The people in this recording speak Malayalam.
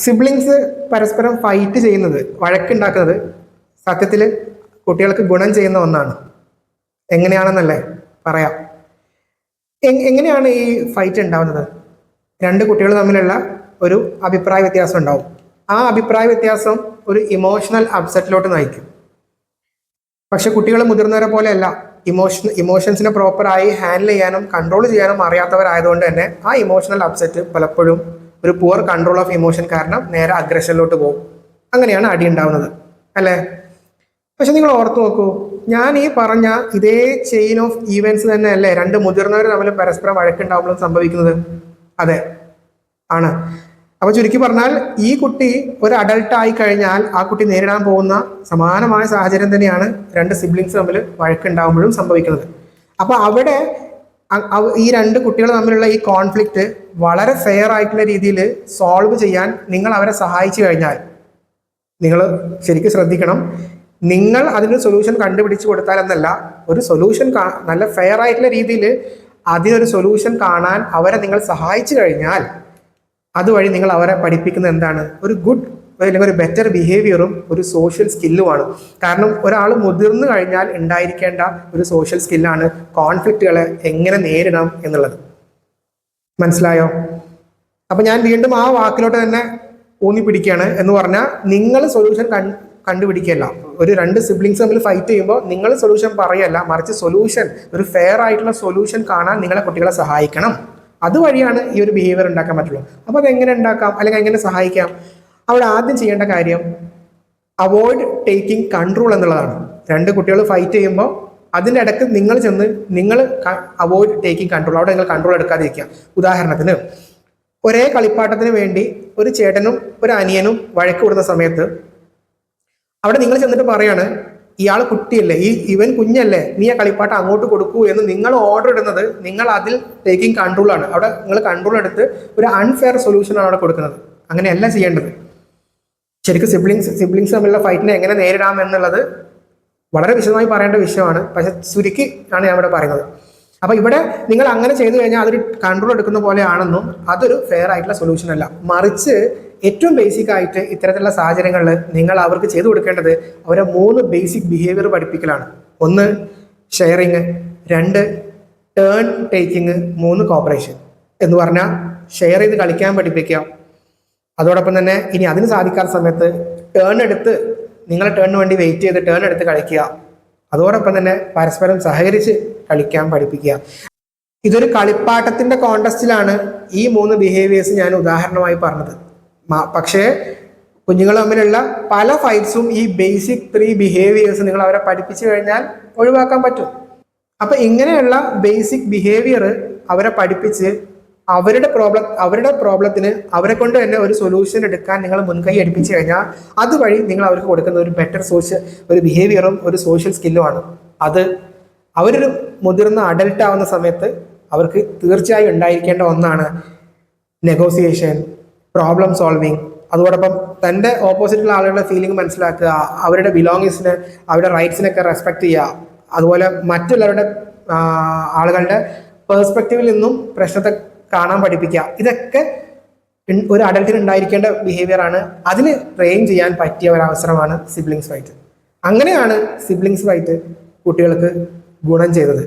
സിബ്ലിങ്സ് പരസ്പരം ഫൈറ്റ് ചെയ്യുന്നത്, വഴക്കുണ്ടാക്കുന്നത് സത്യത്തിൽ കുട്ടികൾക്ക് ഗുണം ചെയ്യുന്ന ഒന്നാണ്. എങ്ങനെയാണെന്നല്ലേ പറയാം. എങ്ങനെയാണ് ഈ ഫൈറ്റ് ഉണ്ടാവുന്നത്? രണ്ട് കുട്ടികൾ തമ്മിലുള്ള ഒരു അഭിപ്രായ വ്യത്യാസം ഉണ്ടാവും. ആ അഭിപ്രായ വ്യത്യാസം ഒരു ഇമോഷണൽ അപ്സെറ്റിലോട്ട് നയിക്കും. പക്ഷെ കുട്ടികൾ മുതിർന്നവരെ പോലെയല്ല, ഇമോഷൻസിനെ പ്രോപ്പറായി ഹാൻഡിൽ ചെയ്യാനും കൺട്രോൾ ചെയ്യാനും അറിയാത്തവരായതുകൊണ്ട് തന്നെ ആ ഇമോഷണൽ അപ്സെറ്റ് പലപ്പോഴും ഒരു പുവർ കൺട്രോൾ ഓഫ് ഇമോഷൻ കാരണം നേരെ അഗ്രഷനിലോട്ട് പോകും. അങ്ങനെയാണ് അടി ഉണ്ടാവുന്നത്, അല്ലേ? പക്ഷെ നിങ്ങൾ ഓർത്തു നോക്കൂ, ഞാൻ ഈ പറഞ്ഞ ഇതേ ചെയിൻ ഓഫ് ഈവൻസ് തന്നെയല്ലേ രണ്ട് മുതിർന്നവർ തമ്മിൽ പരസ്പരം വഴക്കുണ്ടാവുമ്പോഴും സംഭവിക്കുന്നത്? അതെ, ആണ്. അപ്പൊ ചുരുക്കി പറഞ്ഞാൽ ഈ കുട്ടി ഒരു അഡൾട്ട് ആയി കഴിഞ്ഞാൽ ആ കുട്ടി നേരിടാൻ പോകുന്ന സമാനമായ സാഹചര്യം തന്നെയാണ് രണ്ട് സിബ്ലിങ്സ് തമ്മിൽ വഴക്കുണ്ടാവുമ്പോഴും സംഭവിക്കുന്നത്. അപ്പൊ അവിടെ ഈ രണ്ട് കുട്ടികൾ തമ്മിലുള്ള ഈ കോൺഫ്ലിക്റ്റ് വളരെ ഫെയർ ആയിട്ടുള്ള രീതിയിൽ സോൾവ് ചെയ്യാൻ നിങ്ങൾ അവരെ സഹായിച്ചു കഴിഞ്ഞാൽ, നിങ്ങൾ ശരിക്കും ശ്രദ്ധിക്കണം, നിങ്ങൾ അതിന് സൊല്യൂഷൻ കണ്ടുപിടിച്ച് കൊടുത്താൽ എന്നല്ല, ഒരു സൊല്യൂഷൻ നല്ല ഫെയർ ആയിട്ടുള്ള രീതിയിൽ അതിനൊരു സൊല്യൂഷൻ കാണാൻ അവരെ നിങ്ങൾ സഹായിച്ചു കഴിഞ്ഞാൽ അതുവഴി നിങ്ങൾ അവരെ പഠിപ്പിക്കുന്നത് എന്താണ്? ഒരു ഗുഡ് അല്ലെങ്കിൽ ഒരു ബെറ്റർ ബിഹേവിയറും ഒരു സോഷ്യൽ സ്കില്ലുമാണ്. കാരണം ഒരാൾ മുതിർന്നു കഴിഞ്ഞാൽ ഉണ്ടായിരിക്കേണ്ട ഒരു സോഷ്യൽ സ്കില്ലാണ് കോൺഫ്ലിക്റ്റുകളെ എങ്ങനെ നേരിടാം എന്നുള്ളത്. മനസ്സിലായോ? അപ്പൊ ഞാൻ വീണ്ടും ആ വാക്കിലോട്ട് തന്നെ ഊന്നി പിടിക്കുകയാണ്. എന്ന് പറഞ്ഞാൽ നിങ്ങൾ സൊല്യൂഷൻ കണ്ടുപിടിക്കുകയല്ല. ഒരു രണ്ട് സിബ്ലിങ്സ് തമ്മിൽ ഫൈറ്റ് ചെയ്യുമ്പോൾ നിങ്ങൾ സൊല്യൂഷൻ പറയല്ല, മറിച്ച് സൊല്യൂഷൻ, ഒരു ഫെയർ ആയിട്ടുള്ള സൊല്യൂഷൻ കാണാൻ നിങ്ങളെ കുട്ടികളെ സഹായിക്കണം. അതുവഴിയാണ് ഈ ഒരു ബിഹേവിയർ ഉണ്ടാക്കാൻ പറ്റുള്ളൂ. അപ്പോൾ അതെങ്ങനെ ഉണ്ടാക്കാം അല്ലെങ്കിൽ എങ്ങനെ സഹായിക്കാം? അവിടെ ആദ്യം ചെയ്യേണ്ട കാര്യം അവോയ്ഡ് ടേക്കിംഗ് കൺട്രോൾ എന്നുള്ളതാണ്. രണ്ട് കുട്ടികൾ ഫൈറ്റ് ചെയ്യുമ്പോൾ അതിൻ്റെ ഇടയ്ക്ക് നിങ്ങൾ ചെന്ന് അവോയ്ഡ് ടേക്കിംഗ് കൺട്രോൾ, അവിടെ നിങ്ങൾ കൺട്രോൾ എടുക്കാതിരിക്കുക. ഉദാഹരണത്തിന്, ഒരേ കളിപ്പാട്ടത്തിന് വേണ്ടി ഒരു ചേട്ടനും ഒരു അനിയനും വഴക്ക് കൂടുന്ന സമയത്ത് അവിടെ നിങ്ങൾ ചെന്നിട്ട് പറയാണ്, ഇയാൾ കുട്ടിയല്ലേ, ഇവൻ കുഞ്ഞല്ലേ, നീ ആ കളിപ്പാട്ടം അങ്ങോട്ട് കൊടുക്കൂ എന്ന് നിങ്ങൾ ഓർഡർ ഇടുന്നത് നിങ്ങൾ അതിൽ ടേക്കിംഗ് കൺട്രോൾ ആണ്. അവിടെ നിങ്ങൾ കൺട്രോൾ എടുത്ത് ഒരു അൺഫെയർ സൊല്യൂഷൻ ആണ് അവിടെ കൊടുക്കുന്നത്. അങ്ങനെയല്ല ചെയ്യേണ്ടത്. ശരിക്കും സിബ്ലിങ്സ് തമ്മിലുള്ള ഫൈറ്റിനെ എങ്ങനെ നേരിടാം എന്നുള്ളത് വളരെ വിശദമായി പറയേണ്ട വിഷയമാണ്. പക്ഷെ ചുരുക്കി ആണ് ഞാൻ ഇവിടെ പറയുന്നത്. അപ്പൊ ഇവിടെ നിങ്ങൾ അങ്ങനെ ചെയ്തു കഴിഞ്ഞാൽ അതൊരു കൺട്രോൾ എടുക്കുന്ന പോലെയാണെന്നും അതൊരു ഫെയർ ആയിട്ടുള്ള സൊല്യൂഷൻ അല്ല. മറിച്ച് ഏറ്റവും ബേസിക് ആയിട്ട് ഇത്തരത്തിലുള്ള സാഹചര്യങ്ങളിൽ നിങ്ങൾ അവർക്ക് ചെയ്തു കൊടുക്കേണ്ടത് അവരെ 3 ബേസിക് ബിഹേവിയർ പഠിപ്പിക്കലാണ്. 1 ഷെയറിങ്, 2 ടേൺ ടേക്കിങ്, 3 കോപ്പറേഷൻ. എന്ന് പറഞ്ഞാൽ ഷെയർ ചെയ്ത് കളിക്കാൻ പഠിപ്പിക്കുക. അതോടൊപ്പം തന്നെ ഇനി അതിന് സാധിക്കാത്ത സമയത്ത് ടേൺ എടുത്ത്, നിങ്ങളെ ടേണിന് വേണ്ടി വെയിറ്റ് ചെയ്ത് ടേൺ എടുത്ത് കളിക്കുക. അതോടൊപ്പം തന്നെ പരസ്പരം സഹകരിച്ച് കളിക്കാൻ പഠിപ്പിക്കുക. ഇതൊരു കളിപ്പാട്ടത്തിന്റെ കോണ്ടസ്റ്റിലാണ് ഈ 3 ബിഹേവിയേഴ്സ് ഞാൻ ഉദാഹരണമായി പറഞ്ഞത്. പക്ഷേ കുഞ്ഞുങ്ങൾ തമ്മിലുള്ള പല ഫൈറ്റ്സും ഈ ബേസിക് 3 ബിഹേവിയേഴ്സ് നിങ്ങൾ അവരെ പഠിപ്പിച്ചു കഴിഞ്ഞാൽ ഒഴിവാക്കാൻ പറ്റും. അപ്പൊ ഇങ്ങനെയുള്ള ബേസിക് ബിഹേവിയർ അവരെ പഠിപ്പിച്ച് അവരുടെ പ്രോബ്ലത്തിന് അവരെ കൊണ്ട് തന്നെ ഒരു സൊല്യൂഷൻ എടുക്കാൻ നിങ്ങൾ മുൻകൈ അടുപ്പിച്ചു കഴിഞ്ഞാൽ അതുവഴി നിങ്ങൾ അവർക്ക് കൊടുക്കുന്ന ഒരു ബെറ്റർ ഒരു ബിഹേവിയറും ഒരു സോഷ്യൽ സ്കില്ലുമാണ്. അത് അവരൊരു മുതിർന്ന അഡൽട്ട് ആവുന്ന സമയത്ത് അവർക്ക് തീർച്ചയായും ഉണ്ടായിരിക്കേണ്ട ഒന്നാണ് നെഗോസിയേഷൻ, പ്രോബ്ലം സോൾവിങ്. അതോടൊപ്പം തൻ്റെ ഓപ്പോസിറ്റുള്ള ആളുകളുടെ ഫീലിംഗ് മനസ്സിലാക്കുക, അവരുടെ ബിലോങ്ങിങ്സിന്, അവരുടെ റൈറ്റ്സിനൊക്കെ റെസ്പെക്ട് ചെയ്യുക. അതുപോലെ മറ്റുള്ളവരുടെ ആളുകളുടെ പേഴ്സ്പെക്റ്റീവിൽ നിന്നും പ്രശ്നത്തെ കാണാൻ പഠിപ്പിക്കുക. ഇതൊക്കെ ഒരു അഡൽട്ടിന് ഉണ്ടായിരിക്കേണ്ട ബിഹേവിയർ ആണ്. അതിന് ട്രെയിൻ ചെയ്യാൻ പറ്റിയ ഒരു അവസരമാണ് സിബ്ലിങ്സ് ഫൈറ്റ്. അങ്ങനെയാണ് സിബ്ലിങ്സ് ഫൈറ്റ് കുട്ടികൾക്ക് ഗുണം ചെയ്തത്.